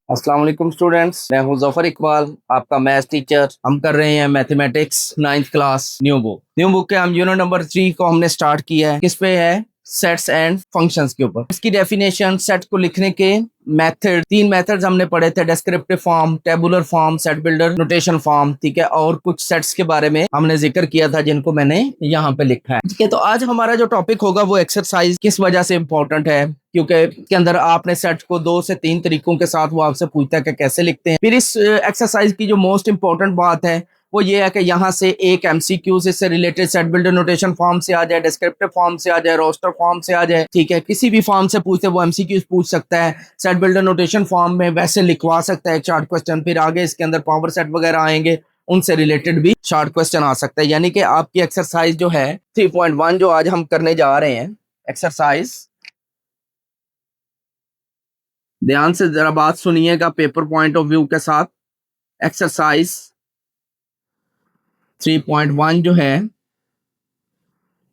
अस्सलाम वालेकुम स्टूडेंट्स, मैं हूं जफर इकबाल, आपका मैथ्स टीचर। हम कर रहे हैं mathematics 9th class new book के हम यूनिट नंबर 3 को हमने स्टार्ट किया है। किस पे है? सेट्स एंड फंक्शंस के ऊपर। इसकी डेफिनेशन, सेट को लिखने के मेथड, 3 मेथड्स हमने पढ़े थे। Descriptive form, tabular form, set builder, notation form. ठीक है, और कुछ सेट्स के बारे में हमने जिक्र किया था जिनको मैंने यहाँ पे लिखा है। ठीक है, तो आज हमारा जो टॉपिक होगा वो एक्सरसाइज किस वजह से इंपॉर्टेंट है, क्योंकि के अंदर आपने सेट को 2 से 3 तरीकों के साथ वो आपसे पूछता है कि कैसे लिखते हैं। फिर इस एक्सरसाइज की जो मोस्ट इंपॉर्टेंट बात है वो ये है कि यहाँ से एक एमसीक्यू से related set builder notation form से आ जाए, डिस्क्रिप्टिव फॉर्म से आ जाए, रोस्टर फॉर्म से आ जाए। ठीक है, किसी भी फॉर्म से पूछते वो एमसीक्यू पूछ सकता है। सेट बिल्डर नोटेशन फॉर्म में वैसे लिखवा सकता है एक शॉर्ट क्वेश्चन, फिर आगे इसके अंदर पावर सेट वगैरह आएंगे, उनसे रिलेटेड भी शॉर्ट क्वेश्चन आ सकता है। यानी कि आपकी एक्सरसाइज जो है 3.1 जो आज हम करने जा रहे हैं एक्सरसाइज, ध्यान से जरा बात सुनिएगा पेपर पॉइंट ऑफ व्यू के साथ। एक्सरसाइज 3.1 जो है,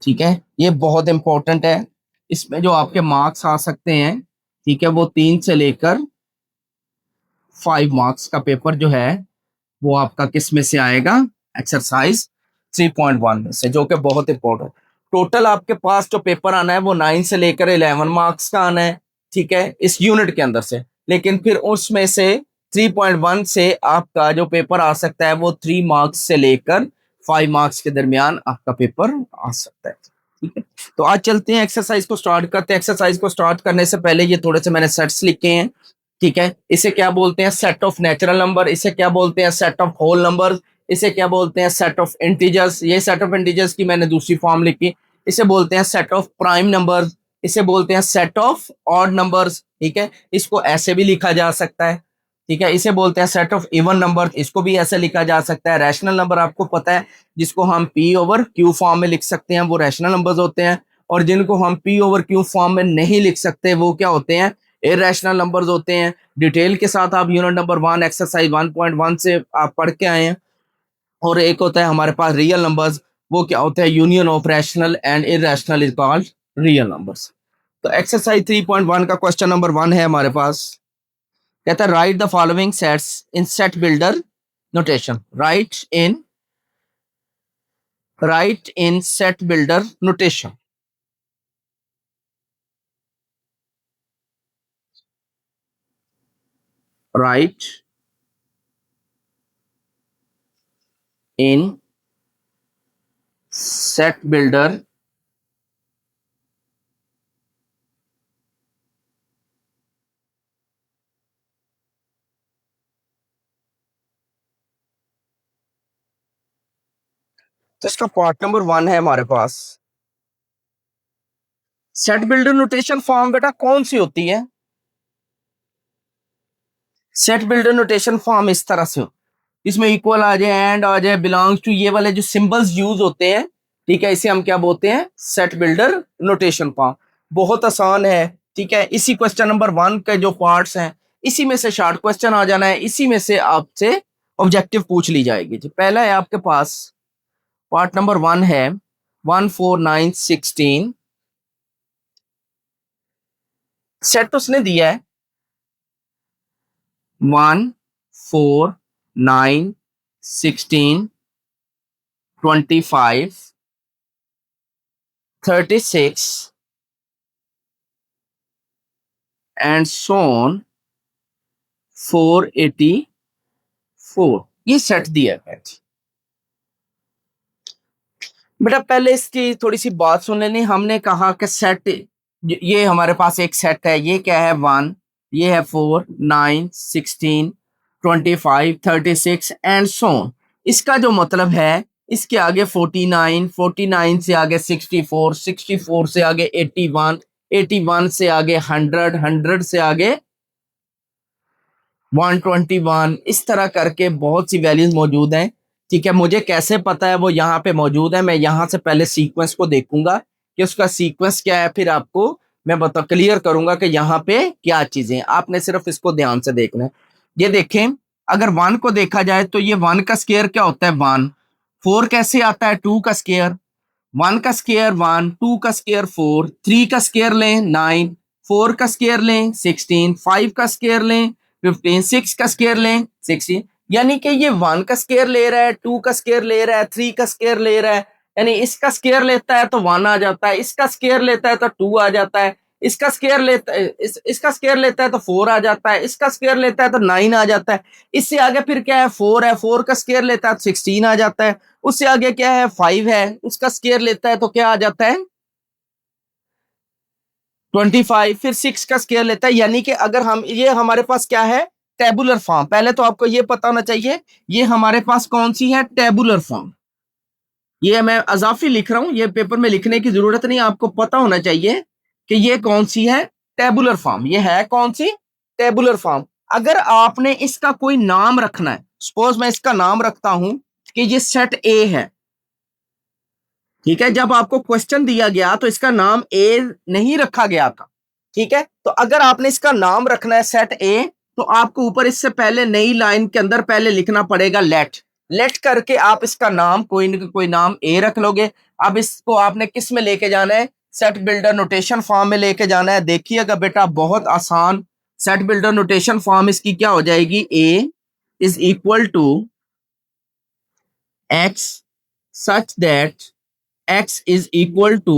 ठीक है, ये बहुत इंपॉर्टेंट है। इसमें जो आपके मार्क्स आ सकते हैं, ठीक है, वो 3 से लेकर 5 मार्क्स का पेपर जो है वो आपका किस में से आएगा? एक्सरसाइज 3.1 में से, जो कि बहुत इंपॉर्टेंट। टोटल आपके पास जो पेपर आना है वो 9 से लेकर 11 मार्क्स का आना है। ठीक है, इस यूनिट के अंदर से। लेकिन फिर उसमें से 3.1 से आपका जो पेपर आ सकता है वो 3 मार्क्स से लेकर 5 मार्क्स के दरमियान आपका पेपर आ सकता है। ठीक है, तो आज चलते हैं, एक्सरसाइज को स्टार्ट करते हैं। एक्सरसाइज को स्टार्ट करने से पहले ये थोड़े से मैंने सेट्स लिखे हैं। ठीक है, इसे क्या बोलते हैं? Set of natural number. इसे क्या बोलते हैं? Set of whole number. इसे क्या बोलते हैं? Set of integers. ये सेट ऑफ इंटीजर्स की मैंने दूसरी फॉर्म लिखी। इसे बोलते हैं सेट ऑफ प्राइम नंबर। इसे बोलते हैं सेट ऑफ ऑड नंबर्स। ठीक है, इसको ऐसे भी लिखा जा सकता है। ठीक है, इसे बोलते हैं सेट ऑफ इवन नंबर। इसको भी ऐसे लिखा जा सकता है। रैशनल नंबर आपको पता है, जिसको हम पी ओवर क्यू फॉर्म में लिख सकते हैं, वो रैशनल नंबर्स होते हैं। और जिनको हम पी ओवर क्यू फॉर्म में नहीं लिख सकते वो क्या होते हैं? इरेशनल नंबर्स होते हैं। डिटेल के साथ आप यूनिट नंबर 1 एक्सरसाइज 1.1 से आप पढ़ के आए हैं। और एक होता है हमारे पास रियल नंबर्स, वो क्या होता है? Union of rational and irrational is called real numbers. तो एक्सरसाइज 3.1 का क्वेश्चन नंबर 1 है हमारे पास। कहता है right the following sets in set builder notation. Right in set builder notation. Right in set builder तो इसका पार्ट नंबर 1 है हमारे पास। सेट बिल्डर नोटेशन फॉर्म बेटा कौन सी होती है? सेट बिल्डर नोटेशन फॉर्म इस तरह से हो, इसमें इक्वल आ जाए, एंड आ जाए, बिलोंग्स टू, ये वाले जो सिंबल्स यूज होते हैं। ठीक है, इसे हम क्या बोलते हैं? Set builder notation form. बहुत आसान है। ठीक है, इसी क्वेश्चन नंबर 1 के जो पार्ट्स हैं, इसी में से शॉर्ट क्वेश्चन आ जाना है, इसी में से आपसे ऑब्जेक्टिव पूछ ली जाएगी। जी, पहला है आपके पास, पार्ट नंबर 1 है 1 4 9 16। सेट उसने दिया है 1 4 9 16 25 36 एंड सोन 484। ये सेट दिया है। बेटा पहले इसकी थोड़ी सी बात सुन लेनी। हमने कहा कि सेट, ये हमारे पास एक सेट है। ये क्या है? 1, ये है 4 9 16 25 36 एंड सोन। इसका जो मतलब है, इसके आगे 49, 49 से आगे 64, 64 से आगे 81, 81 से आगे 100, 100 से आगे 121। इस तरह करके बहुत सी वैल्यूज मौजूद हैं। ठीक है, मुझे कैसे पता है वो यहाँ पे मौजूद है? मैं यहाँ से पहले सीक्वेंस को देखूंगा कि उसका सीक्वेंस क्या है, फिर आपको मैं बता क्लियर करूंगा कि यहाँ पे क्या चीजें हैं। आपने सिर्फ इसको ध्यान से देखना है। ये देखें, अगर 1 को देखा जाए तो ये 1 का स्केयर क्या होता है? 1। 4 कैसे आता है? 2 का स्केयर। 1 का स्केयर 1, 2 का स्केयर 4, 3 का स्केयर लें 9, 4 का स्केयर लें 16, 5 का स्केयर लें 15, 6 का स्क्वायर लें 16, यानी कि ये 1 का स्क्वायर ले रहा है, 2 का स्क्वायर ले रहा है, 3 का स्क्वायर ले रहा है, यानी इसका स्क्वायर लेता है तो 1 आ जाता है, इसका स्क्वायर लेता है तो 2 आ जाता है, इसका स्क्वायर लेता है इसका स्क्वायर लेता है तो 4 आ जाता है, इसका स्क्वायर लेता है तो 9 आ जाता है। इससे आगे फिर क्या है, 4 है, 4 का स्क्वायर लेता है तो 16 आ जाता है। उससे आगे क्या है, 5 है, उसका स्क्वायर लेता है तो क्या आ जाता है, 25। फिर 6 का स्क्वायर लेता है, यानी कि अगर हम, ये हमारे पास क्या है, टेबुलर फॉर्म। पहले तो आपको ये पता होना चाहिए ये हमारे पास कौन सी है, टेबुलर फॉर्म। ये मैं अजाफी लिख रहा हूं, ये पेपर में लिखने की जरूरत नहीं, आपको पता होना चाहिए कि ये कौन सी है, टेबुलर फॉर्म। ये है कौन सी, टेबुलर फॉर्म। अगर आपने इसका कोई नाम रखना है, सपोज मैं इसका नाम रखता हूं कि ये सेट ए है, ठीक है। जब आपको क्वेश्चन दिया गया तो इसका नाम ए नहीं रखा गया था, ठीक है। तो अगर आपने इसका नाम रखना है सेट ए, तो आपको ऊपर इससे पहले नई लाइन के अंदर पहले लिखना पड़ेगा लेट। लेट करके आप इसका नाम कोई न कोई नाम ए रख लोगे। अब इसको आपने किस में लेके जाना है, सेट बिल्डर नोटेशन फॉर्म में लेके जाना है। देखिएगा बेटा, बहुत आसान। सेट बिल्डर नोटेशन फॉर्म इसकी क्या हो जाएगी, A is equal to X such that x is equal to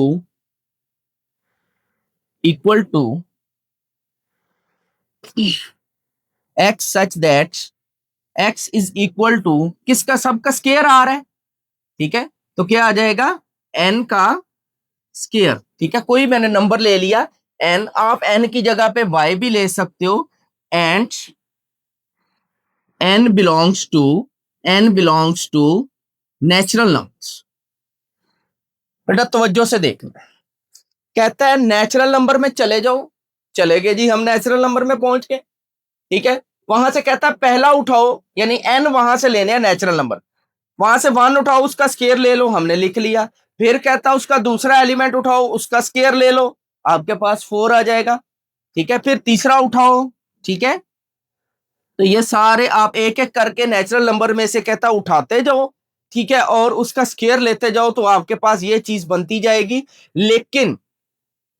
x such that x is equal to किसका, सबका स्केयर आ रहा है, ठीक है। तो क्या आ जाएगा, n का स्केयर, ठीक है। कोई मैंने नंबर ले लिया n, आप n की जगह पे y भी ले सकते हो। And n belongs to natural numbers. बेटा तवज्जो से देखना, कहता है नेचुरल नंबर में चले जाओ, चले गए जी, हम नेचुरल नंबर में पहुंच गए, ठीक है। वहां से कहता है पहला उठाओ, यानी एन वहां से लेने हैं नेचुरल नंबर, वहां से 1 उठाओ, उसका स्केयर ले लो, हमने लिख लिया। फिर कहता है उसका दूसरा एलिमेंट उठाओ, उसका स्केयर ले लो, आपके पास 4 आ जाएगा, ठीक है। फिर तीसरा उठाओ, ठीक है। तो ये सारे आप एक एक करके नेचुरल नंबर में से कहता उठाते जाओ, ठीक है, और उसका स्केयर लेते जाओ, तो आपके पास ये चीज बनती जाएगी।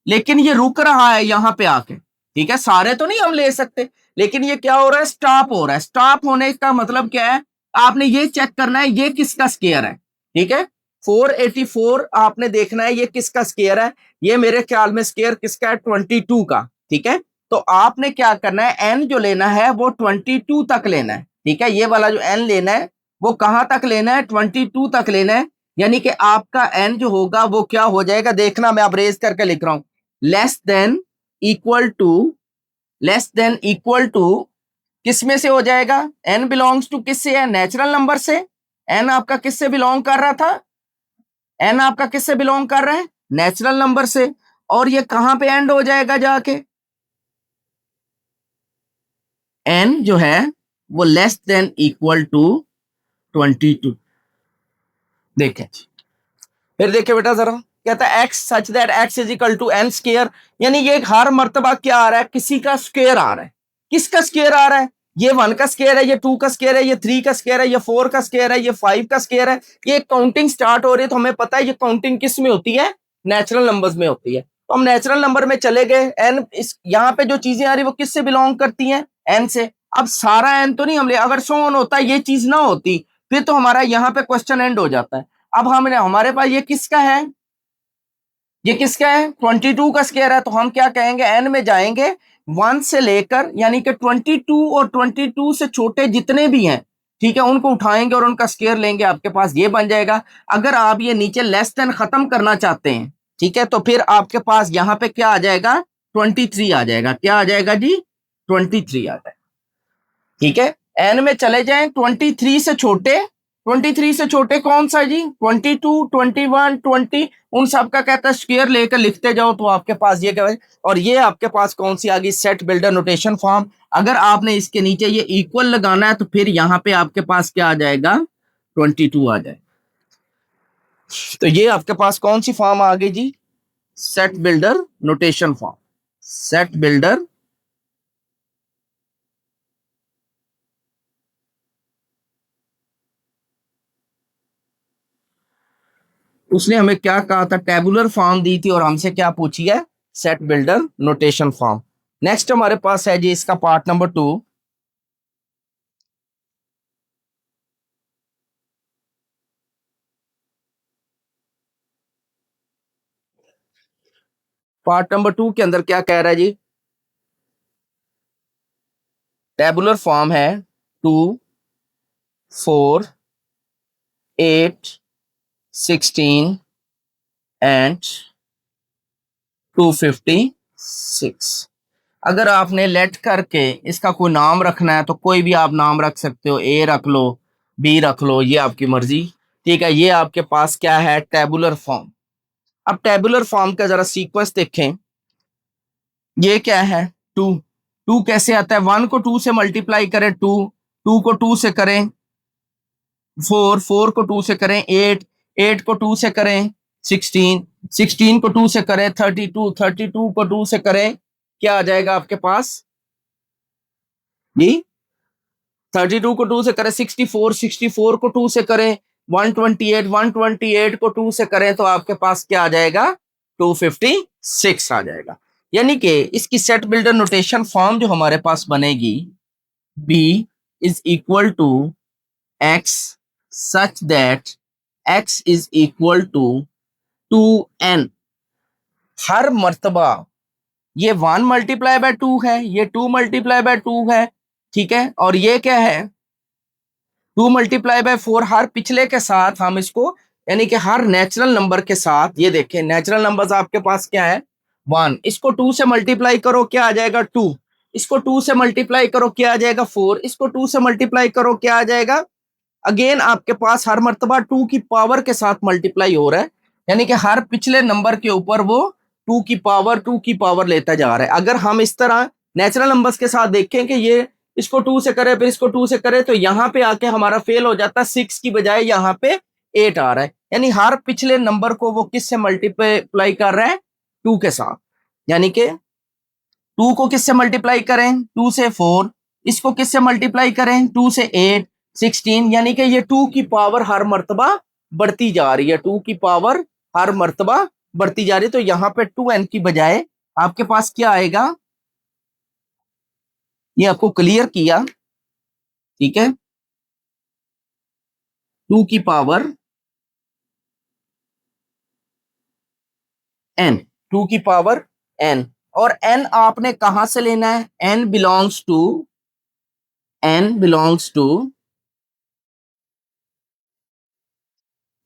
लेकिन ये रुक रहा है यहां पे आके, ठीक है। सारे तो नहीं हम ले सकते, लेकिन ये क्या हो रहा है, स्टॉप हो रहा है। स्टॉप होने का मतलब क्या है, आपने ये चेक करना है ये किसका स्केयर है, ठीक है। 484 आपने देखना है ये किसका स्केयर है। ये मेरे ख्याल में स्केयर किसका है, 22 का, ठीक है। तो आपने क्या करना है, एन जो लेना है वो 22 तक लेना है, ठीक है। ये वाला जो एन लेना है वो कहां तक लेना है, 22 तक लेना है। यानी कि आपका एन जो होगा वो क्या हो जाएगा, देखना मैं अब रेज करके लिख रहा हूं, लेस देन इक्वल टू किस में से हो जाएगा, n बिलोंग्स टू किससे है, नेचुरल नंबर से। n आपका किससे बिलोंग कर रहा था, n आपका किससे बिलोंग कर रहा है, नेचुरल नंबर से। और ये कहां पे एंड हो जाएगा जाके, n जो है वो लेस देन इक्वल टू 22। देखें, फिर देखे बेटा जरा, कहता है x such that x is equal to n square, यानी ये हर मर्तबा क्या आ रहा है, किसी का स्क्वायर आ रहा है। किसका स्क्वायर आ रहा है, ये 1 का स्क्वायर है, ये 2 का स्क्वायर है, ये 3 का स्क्वायर है, ये 4 का स्क्वायर है, ये 5 का स्क्वायर है। ये काउंटिंग स्टार्ट हो रही है, तो हमें पता है ये काउंटिंग किस में होती है, नेचुरल नंबर्स में होती है। तो हम नेचुरल नंबर में चले गए, एन इस यहाँ पे जो चीजें आ रही है वो किससे बिलोंग करती हैं, एन से। अब सारा एन तो नहीं हम ले, अगर सो ऑन होता ये चीज ना होती, फिर तो हमारा यहाँ पे क्वेश्चन एंड हो जाता है। अब हमने, हमारे पास ये किसका है, ये किसका है, 22 का स्क्वायर है। तो हम क्या कहेंगे, एन में जाएंगे 1 से लेकर, यानी कि 22 और 22 से छोटे जितने भी हैं, ठीक है, उनको उठाएंगे और उनका स्क्वायर लेंगे, आपके पास ये बन जाएगा। अगर आप ये नीचे लेस देन खत्म करना चाहते हैं, ठीक है, तो फिर आपके पास यहाँ पे क्या आ जाएगा, 23 आ जाएगा। क्या आ जाएगा जी, 23 आ जाएगा, ठीक है। एन में चले जाएं, 23 से छोटे कौन सा जी, 22, 21, 20, उन सब का कहता है स्क्वायर लेकर लिखते जाओ, तो आपके पास ये क्या है। और ये आपके पास कौन सी आ गई, सेट बिल्डर नोटेशन फॉर्म। अगर आपने इसके नीचे ये इक्वल लगाना है, तो फिर यहाँ पे आपके पास क्या आ जाएगा, 22 आ जाएगा। तो ये आपके पास कौन सी फॉर्म आ गई जी, set builder notation form. Set builder उसने हमें क्या कहा था, टेबुलर फॉर्म दी थी, और हमसे क्या पूछी है, set builder notation form. Next हमारे पास है जी इसका पार्ट नंबर 2। पार्ट नंबर 2 के अंदर क्या कह रहा है जी, टेबुलर फॉर्म है 2, 4, 8, 16 एंड 256। अगर आपने लेट करके इसका कोई नाम रखना है तो कोई भी आप नाम रख सकते हो, ए रख लो, बी रख लो, ये आपकी मर्जी। ठीक है, ये आपके पास क्या है, टेबुलर फॉर्म। अब टेबुलर फॉर्म का जरा सीक्वेंस देखें। ये क्या है, टू। टू कैसे आता है, वन को टू से मल्टीप्लाई करें टू, टू को टू से करें फोर, फोर को टू से करें एट, एट को टू से करें सिक्सटीन, सिक्सटीन को टू से करें 32, 32 को टू से करें, क्या आ जाएगा आपके पास जी, 32 को टू से करें 64, 64 को टू से करें 128, 128 को टू से करें तो आपके पास क्या आ जाएगा, 256 आ जाएगा। यानी कि इसकी सेट बिल्डर नोटेशन फॉर्म जो हमारे पास बनेगी, b is equal to x such that x is equal to 2n। हर मर्तबा ये 1 मल्टीप्लाई बाय 2 है, ये 2 मल्टीप्लाई बाय 2 है, ठीक है, और ये क्या है 2 मल्टीप्लाई बाय 4। हर पिछले के साथ हम इसको, यानी कि हर नेचुरल नंबर के साथ, ये देखें नेचुरल नंबर्स आपके पास क्या है 1, इसको 2 से मल्टीप्लाई करो क्या आ जाएगा 2, इसको 2 से मल्टीप्लाई करो क्या आ जाएगा 4, इसको 2 से मल्टीप्लाई करो क्या आ जाएगा, अगेन आपके पास हर मर्तबा 2 की पावर के साथ मल्टीप्लाई हो रहा है, यानी कि हर पिछले नंबर के ऊपर वो 2 की पावर लेता जा रहा है। अगर हम इस तरह नेचुरल नंबर्स के साथ देखें कि ये इसको 2 से करे फिर इसको 2 से करे तो यहाँ पे आके हमारा फेल हो जाता है, 6 की बजाय यहाँ पे 8 आ रहा है, यानी हर पिछले नंबर को वो किससे मल्टीप्लाई कर रहा है 2 के साथ। यानी कि 2 को किससे मल्टीप्लाई करें 2 से 4, इसको किससे मल्टीप्लाई करें 2 से 8, 16, यानी कि ये 2 की पावर हर मर्तबा बढ़ती जा रही है, 2 की पावर हर मर्तबा बढ़ती जा रही है। तो यहाँ पे 2n की बजाय आपके पास क्या आएगा, ये आपको क्लियर किया, ठीक है, 2 की पावर n, 2 की पावर n, और n आपने कहां से लेना है, n belongs to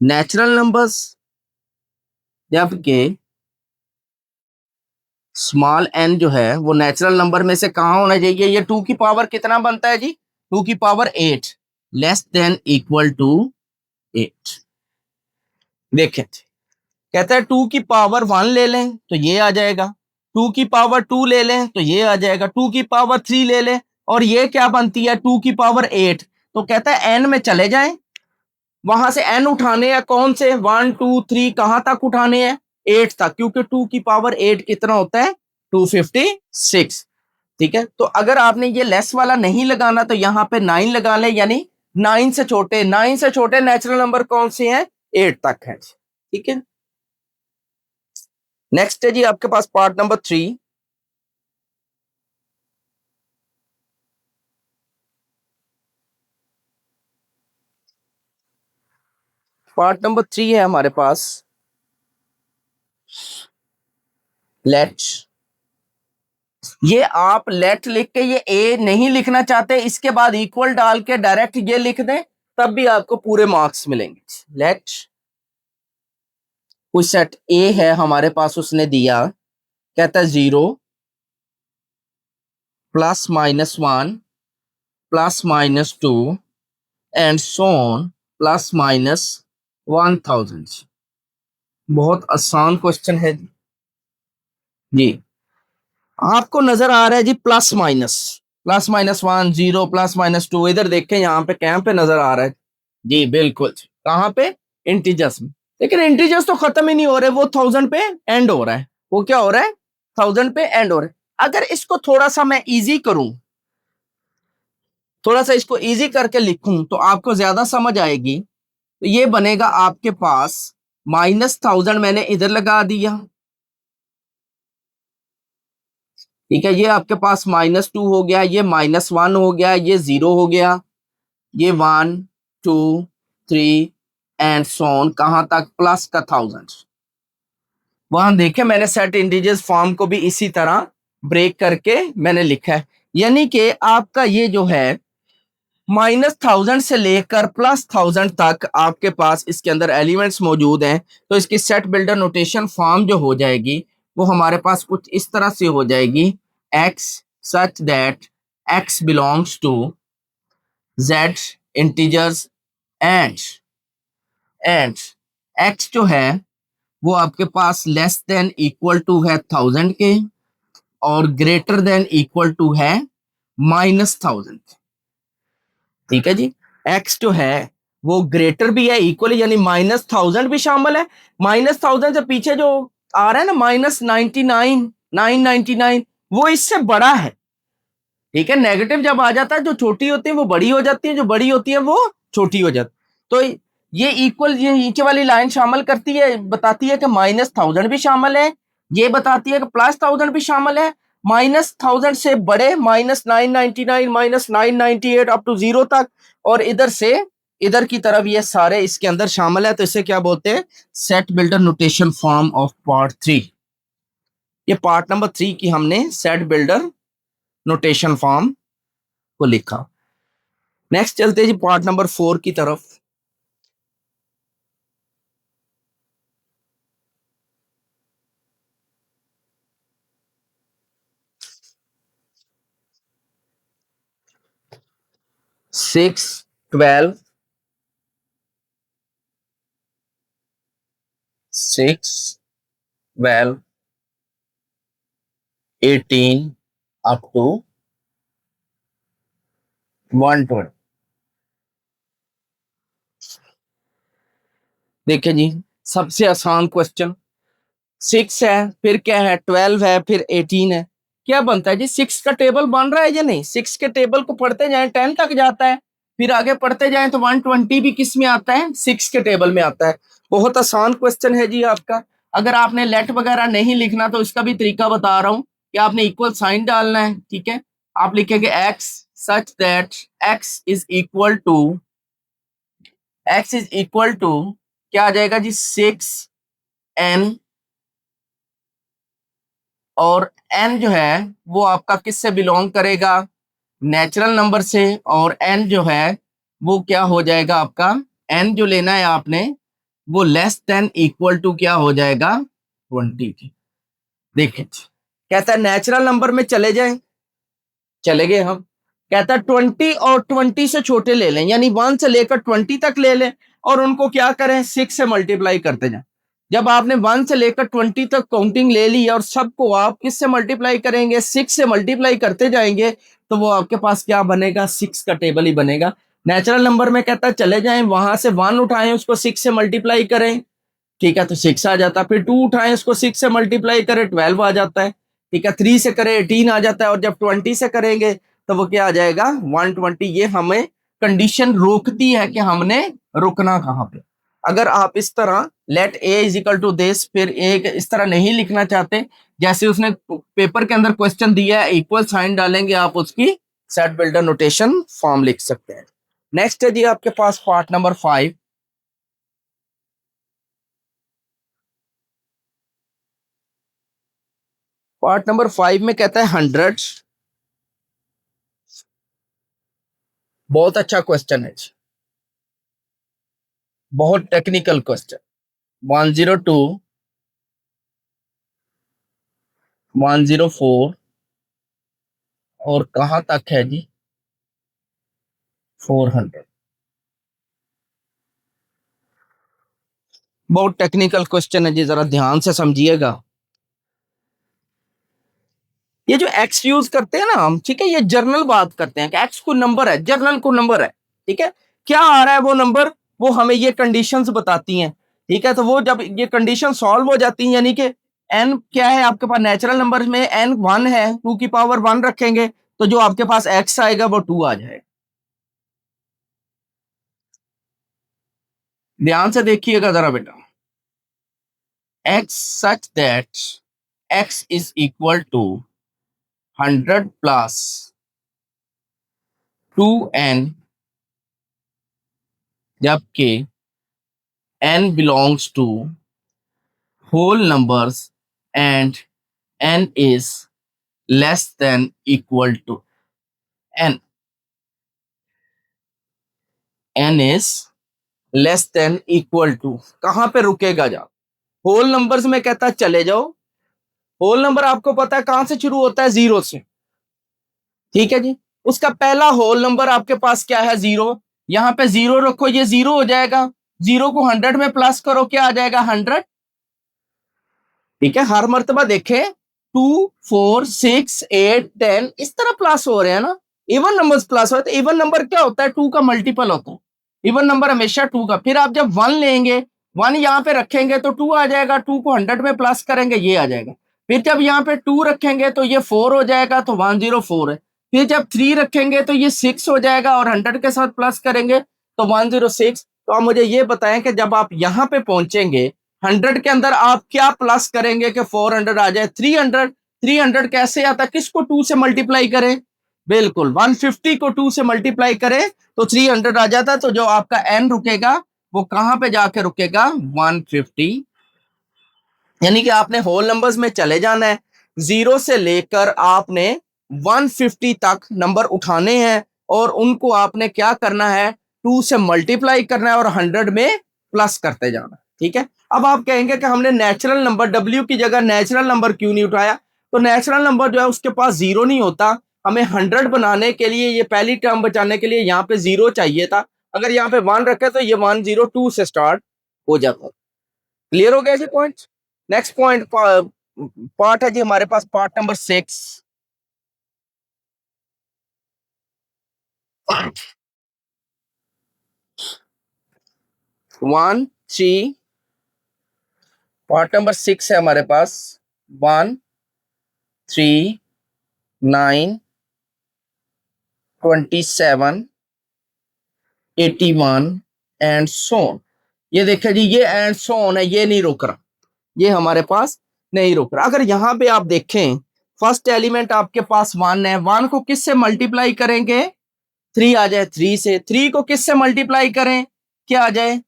natural numbers, जबकि स्मॉल n जो है वो नेचुरल नंबर में से कहां होना चाहिए, ये 2 की पावर कितना बनता है जी 2 की power 8, less than equal to 8। देखें कहता है 2 की पावर 1 ले लें तो ये आ जाएगा, 2 की पावर 2 ले लें तो ये आ जाएगा, 2 की पावर 3 ले लें और ये क्या बनती है 2 की पावर 8। तो कहता है n में चले जाएं, वहां से n उठाने हैं, कौन से 1 2 3 कहां तक उठाने हैं 8 तक, क्योंकि 2 की पावर 8 कितना होता है 256। ठीक है, तो अगर आपने ये लेस वाला नहीं लगाना तो यहाँ पे 9 लगा लें, यानी 9 से छोटे, 9 से छोटे नेचुरल नंबर कौन से हैं 8 तक है। ठीक है, नेक्स्ट है जी आपके पास पार्ट नंबर 3। पार्ट नंबर 3 है हमारे पास लेट। ये आप लेट लिख के ये ए नहीं लिखना चाहते, इसके बाद इक्वल डाल के डायरेक्ट ये लिख दें तब भी आपको पूरे मार्क्स मिलेंगे। लेट कोई सेट ए है हमारे पास, उसने दिया कहता है 0 plus minus 1 plus minus 2 and so on plus minus 1000। बहुत आसान क्वेश्चन है जी। आपको नजर आ रहा है जी प्लस माइनस 1 0 प्लस माइनस 2, इधर देखें यहाँ पे कैम पे नजर आ रहा है जी, बिल्कुल कहाँ पे इंटीजर्स में, लेकिन इंटीजर्स तो खत्म ही नहीं हो रहे, वो 1000 पे एंड हो रहा है, वो क्या हो रहा है 1000 पे एंड हो रहा है। अगर इसको थोड़ा सा मैं इजी करूं, थोड़ा सा इसको इजी करके लिखूं तो आपको ज्यादा समझ आएगी। तो ये बनेगा आपके पास -1000 मैंने इधर लगा दिया, ठीक है, ये आपके पास -2 हो गया, ये -1 हो गया, ये 0 हो गया, ये 1 2 3 एंड सो ऑन कहां तक प्लस का 1000। वहां देखे मैंने सेट इंटीजर्स फॉर्म को भी इसी तरह ब्रेक करके मैंने लिखा है, यानी कि आपका ये जो है -1000 से लेकर +1000 तक आपके पास इसके अंदर एलिमेंट्स मौजूद हैं। तो इसकी सेट बिल्डर नोटेशन फॉर्म जो हो जाएगी वो हमारे पास कुछ इस तरह से हो जाएगी, x such that x belongs to z integers and x जो है वो आपके पास लेस देन इक्वल टू है 1000 के और ग्रेटर देन इक्वल टू है -1000। ठीक है जी, x जो है वो ग्रेटर भी है, इक्वल यानी -1000 भी शामिल है, -1000 से पीछे जो आ रहा है ना -99 999 वो इससे बड़ा है। ठीक है, नेगेटिव जब आ जाता है जो छोटी होती है वो बड़ी हो जाती है, जो बड़ी होती है वो छोटी हो जाती है। तो ये इक्वल, ये नीचे वाली लाइन शामिल करती है, बताती है कि -1000 भी शामिल है, ये बताती है कि +1000 भी शामिल है, -1000 से बड़े -999 -998 अप टू 0 तक, और इधर से इधर की तरफ ये सारे इसके अंदर शामिल है। तो इसे क्या बोलते हैं, set builder notation form of part 3। ये पार्ट नंबर 3 की हमने सेट बिल्डर नोटेशन फॉर्म को लिखा। नेक्स्ट चलते हैं जी पार्ट नंबर 4 की तरफ। Six, 12, 6, 12, 18 up to 120। देखिए जी, सबसे आसान क्वेश्चन, 6 है, फिर क्या है, 12 है, फिर 18 है, क्या बनता है जी, 6 का टेबल बन रहा है या नहीं? 6 के टेबल को पढ़ते जाएं 10 तक जाता है, फिर आगे पढ़ते जाएं तो 120 भी किस में आता है, 6 के टेबल में आता है। बहुत आसान क्वेश्चन है जी आपका। अगर आपने लेट वगैरह नहीं लिखना तो इसका भी तरीका बता रहा हूं कि आपने इक्वल साइन डालना है। ठीक है, आप लिखेंगे x such that x is equal to क्या आ जाएगा जी, 6n, और n जो है वो आपका किससे बिलोंग करेगा, नेचुरल नंबर से, और n जो है वो क्या हो जाएगा आपका, n जो लेना है आपने वो लेस देन इक्वल टू क्या हो जाएगा, 20 की। देखिए कहता है नेचुरल नंबर में चले जाएं, चले गए हम। कहता है 20 और 20 से छोटे ले लें, यानी 1 से लेकर 20 तक ले लें और उनको क्या करें, 6 से मल्टीप्लाई करते जाएं। जब आपने 1 से लेकर 20 तक काउंटिंग ले ली और सबको आप किससे मल्टीप्लाई करेंगे, 6 से मल्टीप्लाई करते जाएंगे, तो वो आपके पास क्या बनेगा, 6 का टेबल ही बनेगा। नेचुरल नंबर में कहता है चले जाएं, वहां से 1 उठाएं, उसको 6 से मल्टीप्लाई करें, ठीक है, तो 6 आ जाता है। फिर 2 उठाएं, उसको 6 से मल्टीप्लाई करें, 12 आ जाता है। ठीक है, 3 से करें, 18 आ जाता है, और जब 20 से करेंगे तो वो क्या आ जाएगा, 120। ये हमें कंडीशन रोकती है कि हमने रुकना कहाँ पे। अगर आप इस तरह let A is equal to this, फिर एक इस तरह नहीं लिखना चाहते, जैसे उसने पेपर के अंदर क्वेश्चन दिया है, इक्वल साइन डालेंगे, आप उसकी सेट बिल्डर नोटेशन फॉर्म लिख सकते हैं। नेक्स्ट है जी आपके पास पार्ट नंबर 5। पार्ट नंबर 5 में कहता है 100। बहुत अच्छा क्वेश्चन है जी, बहुत टेक्निकल क्वेश्चन। 102, 104, और कहां तक है जी, 400। बहुत टेक्निकल क्वेश्चन है जी, जरा ध्यान से समझिएगा। ये जो एक्स यूज करते हैं ना हम, ठीक है, ये जर्नल बात करते हैं कि एक्स को नंबर है, जर्नल को नंबर है। ठीक है, क्या आ रहा है वो नंबर, वो हमें ये कंडीशंस बताती हैं। ठीक है, तो वो जब ये कंडीशन सॉल्व हो जाती हैं, यानी कि एन क्या है आपके पास, नेचुरल नंबर में एन 1 है, 2 की पावर 1 रखेंगे तो जो आपके पास एक्स आएगा वो 2 आ जाएगा। ध्यान से देखिएगा जरा बेटा, x such that x is equal to 100 plus 2n, जबकि n belongs to whole numbers and n is less than equal to n. n is less than equal to, कहां पे रुकेगा जा, होल नंबर्स में कहता है चले जाओ, होल नंबर आपको पता है कहां से शुरू होता है, जीरो से, ठीक है जी। उसका पहला होल नंबर आपके पास क्या है, जीरो, यहां पे जीरो रखो, ये जीरो हो जाएगा, जीरो को 100 में प्लस करो, क्या आ जाएगा 100, ठीक है। हर मर्तबा देखें 2 4 6 8 10 इस तरह प्लस हो रहे हैं ना, इवन नंबर्स प्लस होते हैं। इवन नंबर क्या होता है, 2 का मल्टीपल होता है, इवन नंबर हमेशा 2 का। फिर आप जब 1 लेंगे, 1 यहाँ पे रखेंगे तो 2 आ जाएगा, 2 को 100 में प्लस करेंगे, ये आ जाएगा। फिर जब यहाँ पे 2 रखेंगे तो ये 4 हो जाएगा, तो 104 है। फिर जब 3 रखेंगे तो ये 6 हो जाएगा, और 100 के साथ प्लस करेंगे तो 106। तो आप मुझे ये बताएं कि जब आप यहाँ पे पहुंचेंगे 100 के अंदर आप क्या प्लस करेंगे कि 400 आ जाए, 300। 300 कैसे आता, किसको 2 से मल्टीप्लाई करें, बिल्कुल 150 को 2 से मल्टीप्लाई करें तो 300 आ जाता। तो जो आपका n रुकेगा वो कहां पे जाके रुकेगा, 150। यानी कि आपने होल नंबर्स में चले जाना है, जीरो से लेकर आपने 150 तक नंबर उठाने हैं, और उनको आपने क्या करना है, 2 से मल्टीप्लाई करना है और 100 में प्लस करते जाना, ठीक है। अब आप कहेंगे कि हमने नेचुरल नंबर W की जगह नेचुरल नंबर क्यों नहीं उठाया, तो नेचुरल नंबर जो है उसके पास जीरो नहीं होता, हमें 100 बनाने के लिए, ये पहली टर्म बचाने के लिए यहाँ पे जीरो चाहिए था। अगर यहाँ पे 1 रखे तो ये 102 से स्टार्ट हो जाता। क्लियर हो गया जी पॉइंट। नेक्स्ट पॉइंट पार्ट है जी हमारे पास, पार्ट नंबर 6। 1 3, पार्ट नंबर 6 है हमारे पास, 1 3 9 27 81 एंड सो ऑन। ये देखिए जी, ये एंड सो ऑन है, ये नहीं रुक रहा, ये हमारे पास नहीं रुक रहा। अगर यहां पे आप देखें, फर्स्ट एलिमेंट आपके पास 1 है, 1 को किससे मल्टीप्लाई करेंगे, 3 आ जाए, 3 से, 3 को किससे मल्टीप्लाई करें, क्या आ जाए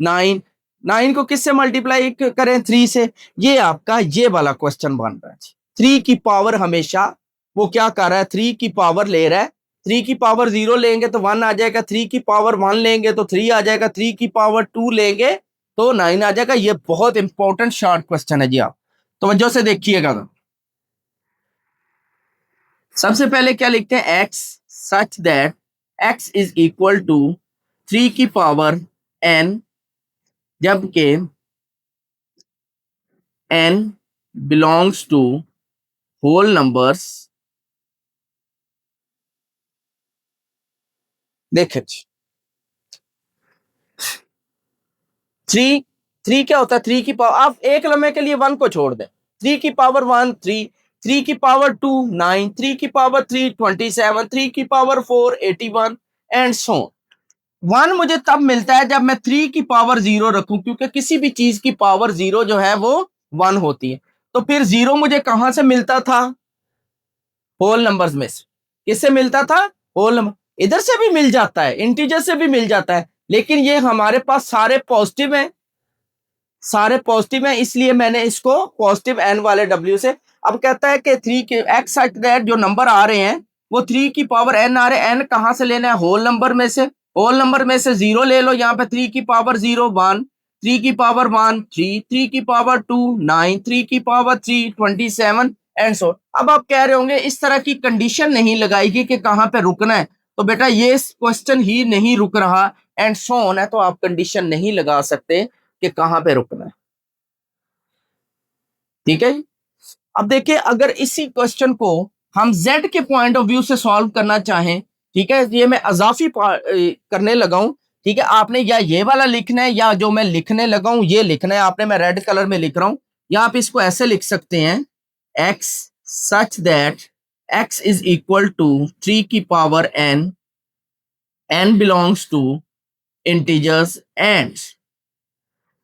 9, 9 को किससे मल्टीप्लाई करें, 3 से। ये आपका ये वाला क्वेश्चन बन रहा है, 3 की पावर हमेशा वो क्या कर रहा है, 3 की पावर ले रहा है। 3 की पावर 0 लेंगे तो 1 आ जाएगा, 3 की पावर 1 लेंगे तो 3 आ जाएगा, 3 की पावर 2 लेंगे तो 9 आ जाएगा। ये बहुत इंपॉर्टेंट शॉर्ट क्वेश्चन है जी, आप तवज्जो से देखिएगा। सबसे पहले क्या लिखते हैं, x such that x is equal to 3 की पावर n, जबकि n belongs to whole numbers. देखे, 3 3 क्या होता है, 3 की पावर, आप एक लम्हे के लिए 1 को छोड़ दें, 3 की पावर 1 3, 3 की पावर 2 9, 3 की पावर 3 27, 3 की पावर 4 81 एंड सो। 1 मुझे तब मिलता है जब मैं 3 की पावर 0 रखूं, क्योंकि किसी भी चीज की पावर 0 जो है वो 1 होती है। तो फिर 0 मुझे कहां से मिलता था, होल नंबर्स में से। किससे मिलता था, होल नंबर। इधर से भी मिल जाता है, इंटीजर से भी मिल जाता है, लेकिन ये हमारे पास सारे पॉजिटिव हैं, सारे पॉजिटिव हैं, इसलिए मैंने इसको पॉजिटिव एन वाले डब्ल्यू से। अब कहता है कि 3 के एक्स सच दैट जो नंबर आ रहे हैं वो 3 की पावर एन आ रहे हैं, एन कहां से लेना है, होल नंबर में से। होल नंबर में से 0 ले लो, यहाँ पे 3 की पावर 0 1, 3 की पावर 1 3, 3 की पावर 2 9, 3 की पावर 3 27 एंड सो। अब आप कह रहे होंगे इस तरह की कंडीशन नहीं लगाएगी कि कहां पे रुकना है, तो बेटा ये क्वेश्चन ही नहीं रुक रहा एंड सो ऑन है, तो आप कंडीशन नहीं लगा सकते कि कहां पे रुकना है, ठीक है। अब देखिए, अगर इसी क्वेश्चन को हम z के पॉइंट ऑफ व्यू से सॉल्व करना चाहें, ठीक है, ये मैं अजाफी करने लगा हूं, ठीक है। आपने या ये वाला लिखना है या जो मैं लिखने लगा हूं ये लिखना है आपने, मैं रेड कलर में लिख रहा हूं, या आप इसको ऐसे लिख सकते हैं, x such that x is equal to 3 की power n, n belongs to integers and,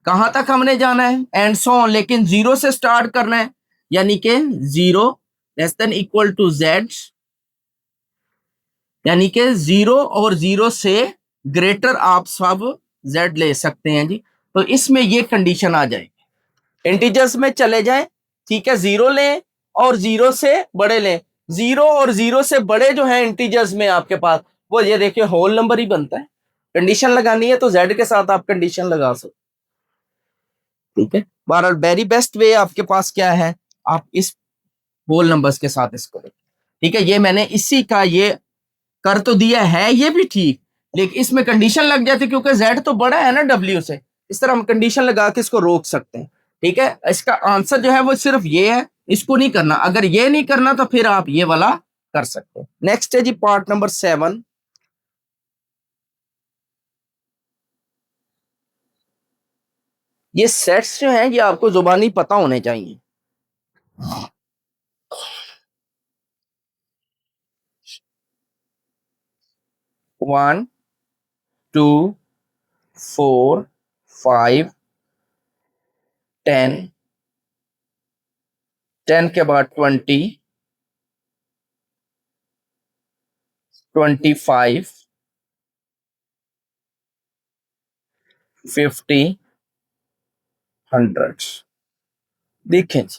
कहां तक हमने जाना है, एंड सो ऑन, लेकिन 0 से स्टार्ट करना है, यानी कि 0 less than equal to z, यानी कि 0 और 0 से ग्रेटर आप सब z ले सकते हैं जी। तो इसमें ये कंडीशन आ जाएगी, इंटीजर्स में चले जाएं, ठीक है, जीरो लें और जीरो से बड़े लें। जीरो और जीरो से बड़े जो है इंटीजर्स में आपके पास, वो ये देखिए होल नंबर ही बनता है। कंडीशन लगानी है तो जेड के साथ आप कंडीशन लगा सकते, ठीक है। बहरहाल वेरी बेस्ट वे आपके पास क्या है, आप इस होल नंबर्स के साथ इसको देखें, ठीक है। ये मैंने इसी का ये कर तो दिया है, ये भी ठीक, लेकिन इसमें कंडीशन लग जाती क्योंकि जेड तो बड़ा है ना डब्ल्यू से। इस तरह हम कंडीशन लगा के इसको रोक सकते हैं, ठीक है। इसका आंसर जो है वो सिर्फ ये है, इसको नहीं करना। अगर ये नहीं करना तो फिर आप ये वाला कर सकते हैं। नेक्स्ट है जी पार्ट नंबर 7। ये सेट्स जो हैं ये आपको जुबानी पता होने चाहिए। 1 2 4 5 10, 10 के बाद 20 25 50 100। देखें जी,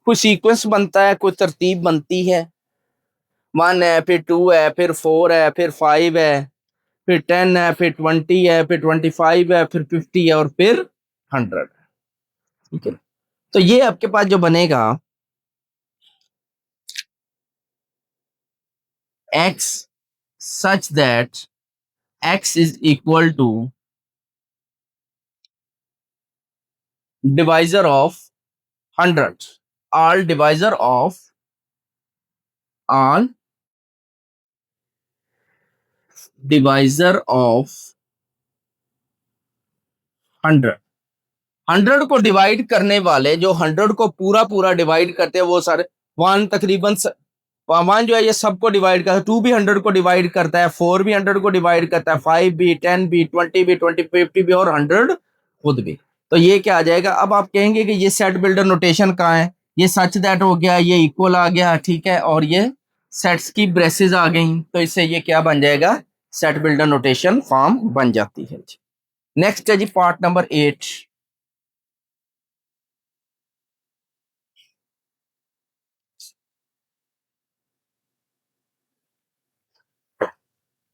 कोई सीक्वेंस बनता है, कोई तरतीब बनती है। 1 है, फिर 2 है, फिर 4 है, फिर 5 है, फिर 10 है, फिर 20 है, फिर 25 है, फिर 50 है और फिर 100, ठीक है। तो ये आपके पास जो बनेगा x such that x is equal to divisor of 100, all divisor of all divisor of 100। 100 को डिवाइड करने वाले, जो 100 को पूरा पूरा डिवाइड करते हैं वो सारे, वन तकरीबन वन जो है ये सबको डिवाइड करता है। 2 भी 100 को डिवाइड करता है, 4 भी 100 को डिवाइड करता है, 5 भी, 10 भी, 20 भी, 20 50 भी और 100 खुद भी। तो ये क्या आ जाएगा, अब आप कहेंगे कि ये सेट बिल्डर नोटेशन कहाँ है, ये सच दैट हो गया, ये इक्वल आ गया, ठीक है, और ये सेट्स की ब्रेसेस आ गई, तो इससे ये क्या बन जाएगा, सेट बिल्डर नोटेशन फॉर्म बन जाती है। नेक्स्ट है जी पार्ट नंबर 8।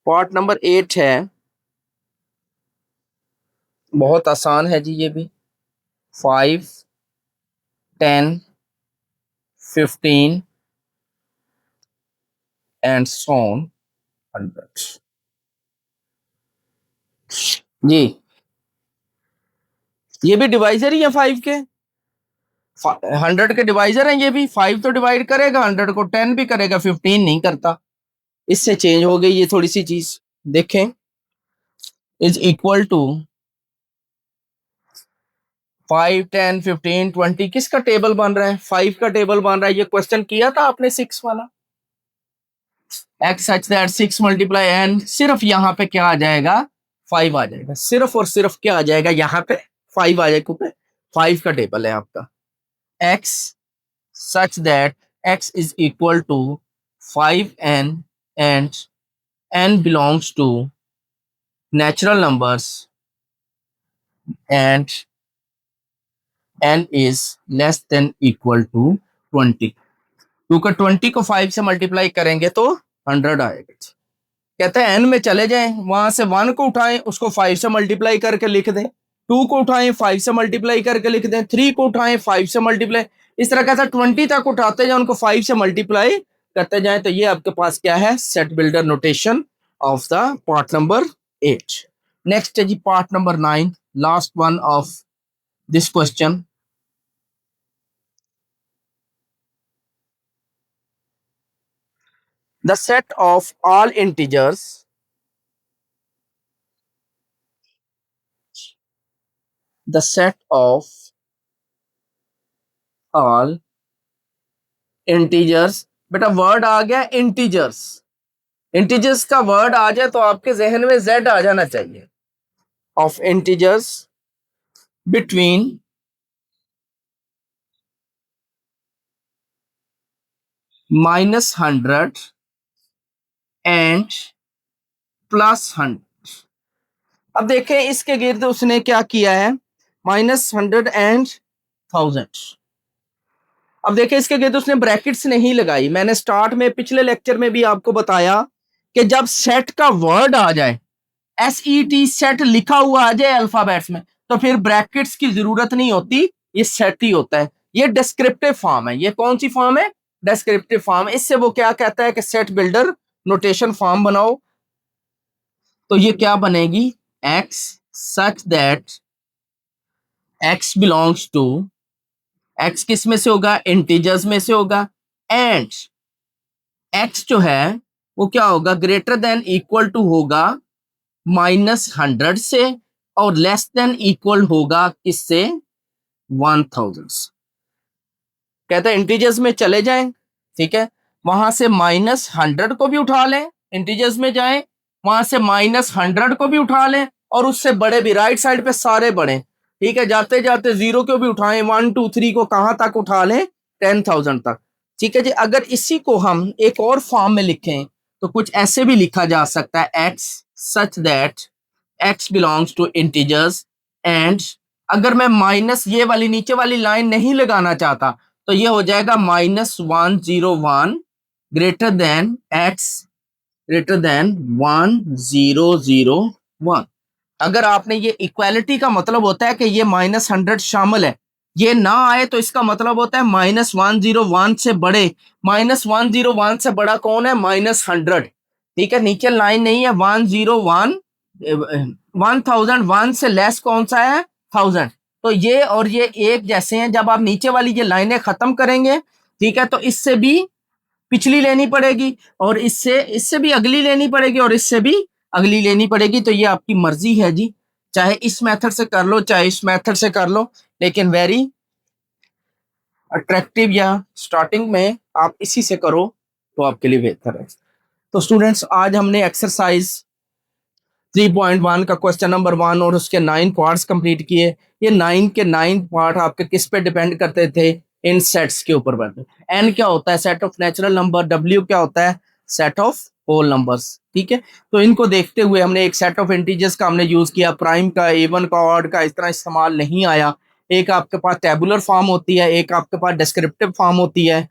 पार्ट नंबर 8 है, बहुत आसान है जी ये भी। 5 10 15 एंड सो ऑन 100 जी। ये भी डिवाइजर ही है 5 के, 100 के डिवाइजर हैं ये भी। 5 तो डिवाइड करेगा 100 को, 10 भी करेगा, 15 नहीं करता। इससे चेंज हो गई ये थोड़ी सी चीज, देखें। इज इक्वल टू 5 10 15 20, किसका टेबल बन रहा है, 5 का टेबल बन रहा है। ये क्वेश्चन किया था आपने 6 वाला, x such that 6 multiply n, सिर्फ यहाँ पे क्या आ जाएगा, 5 आ जाएगा, सिर्फ और सिर्फ क्या आ जाएगा यहाँ पे, 5 आ जाएगा, क्योंकि 5 का टेबल है आपका। X such that x is equal to 5n and n belongs to natural numbers and n is less than equal to 20, क्योंकि 20 को 5 से मल्टीप्लाई करेंगे तो 100 आएगा। कहते हैं एन में चले जाएं, वहां से 1 को उठाएं, उसको 5 से मल्टीप्लाई करके लिख दें, 2 को उठाएं 5 से मल्टीप्लाई करके लिख दें, 3 को उठाएं 5 से मल्टीप्लाई, इस तरह कहता है 20 तक उठाते जाए, उनको 5 से मल्टीप्लाई करते जाएं। तो ये आपके पास क्या है, set builder notation of the part number 8। Next है जी part number 9, last one of this question. The set of all integers, the set of all integers, बेटा वर्ड आ गया इंटीजर्स, इंटीजर्स का वर्ड आ जाए तो आपके जहन में जेड आ जाना चाहिए। Of integers between -100 and +100। अब देखें इसके गिर्द उसने क्या किया है, -100 एंड 1000। अब देखिए इसके लिए तो उसने ब्रैकेट्स नहीं लगाई। मैंने स्टार्ट में पिछले लेक्चर में भी आपको बताया कि जब सेट का वर्ड आ जाए, SET सेट लिखा हुआ आ जाए अल्फाबेट्स में, तो फिर ब्रैकेट्स की जरूरत नहीं होती, ये सेट ही होता है। ये डिस्क्रिप्टिव फॉर्म है। ये कौन सी फॉर्म है? Descriptive form. इससे वो क्या कहता है कि सेट बिल्डर नोटेशन फॉर्म बनाओ। तो ये क्या बनेगी? x such that x belongs to, x किस में से होगा? इंटीजर्स में से होगा। एंड x जो है वो क्या होगा? ग्रेटर देन इक्वल टू होगा -100 से, और लेस देन इक्वल होगा किससे? 1000। कहते हैं इंटीजर्स में चले जाएं, ठीक है, वहां से -100 को भी उठा लें, इंटीजर्स में जाएं, वहां से -100 को भी उठा लें, और उससे बड़े भी, राइट साइड पे सारे बड़े, ठीक है, जाते जाते 0 को भी उठाएं, 1 2 3 को कहां तक उठा लें? 10,000 तक। ठीक है जी। अगर इसी को हम एक और फॉर्म में लिखें तो कुछ ऐसे भी लिखा जा सकता है, x such that x belongs to integers and, अगर मैं माइनस ये वाली नीचे वाली लाइन नहीं लगाना चाहता तो ये हो जाएगा -101 greater than x greater than 1001। अगर आपने ये इक्वालिटी का मतलब होता है कि ये -100 शामिल है, ये ना आए तो इसका मतलब होता है -101 से बड़े, -101 से बड़ा कौन है? -100। ठीक है, नीचे लाइन नहीं है, 101, 1001 से लेस कौन सा है? 1000। तो ये और ये एक जैसे हैं। जब आप नीचे वाली ये लाइनें खत्म करेंगे, ठीक है, तो इससे भी पिछली लेनी पड़ेगी, और इससे इससे भी अगली लेनी पड़ेगी, और इससे भी अगली लेनी पड़ेगी। तो ये आपकी मर्जी है जी, चाहे इस मेथड से कर लो चाहे इस मेथड से कर लो, लेकिन वेरी अट्रैक्टिव, या स्टार्टिंग में आप इसी से करो तो आपके लिए बेहतर है। तो स्टूडेंट्स, आज हमने एक्सरसाइज 3.1 का क्वेश्चन नंबर 1 और उसके 9 पार्ट्स कंप्लीट किए। ये 9 के 9 पार्ट आपके किस पे डिपेंड करते थे? इन सेट्स के ऊपर। एन क्या होता है? Set of natural number. W क्या होता है? Set of whole numbers. ठीक है, तो इनको देखते हुए हमने एक सेट ऑफ इंटीजर्स का हमने यूज किया, प्राइम का, इवन का, ऑड का इस तरह इस्तेमाल नहीं आया। एक आपके पास टेबुलर फॉर्म होती है, एक आपके पास डिस्क्रिप्टिव फॉर्म होती है,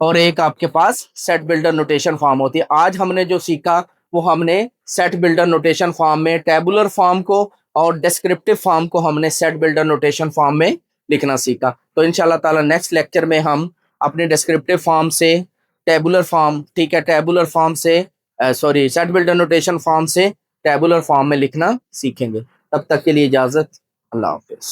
और एक आपके पास सेट बिल्डर नोटेशन फॉर्म होती है। आज हमने जो सीखा वो हमने सेट बिल्डर नोटेशन फॉर्म में टेबुलर फॉर्म को और डिस्क्रिप्टिव फॉर्म को हमने सेट बिल्डर नोटेशन फॉर्म में लिखना सीखा। तो इंशाल्लाह ताला नेक्स्ट लेक्चर में हम अपने डिस्क्रिप्टिव फॉर्म से टेबुलर फॉर्म, ठीक है, टेबुलर फॉर्म से sorry set builder notation form से टेबुलर फॉर्म में लिखना सीखेंगे। तब तक के लिए इजाजत। अल्लाह हाफिज।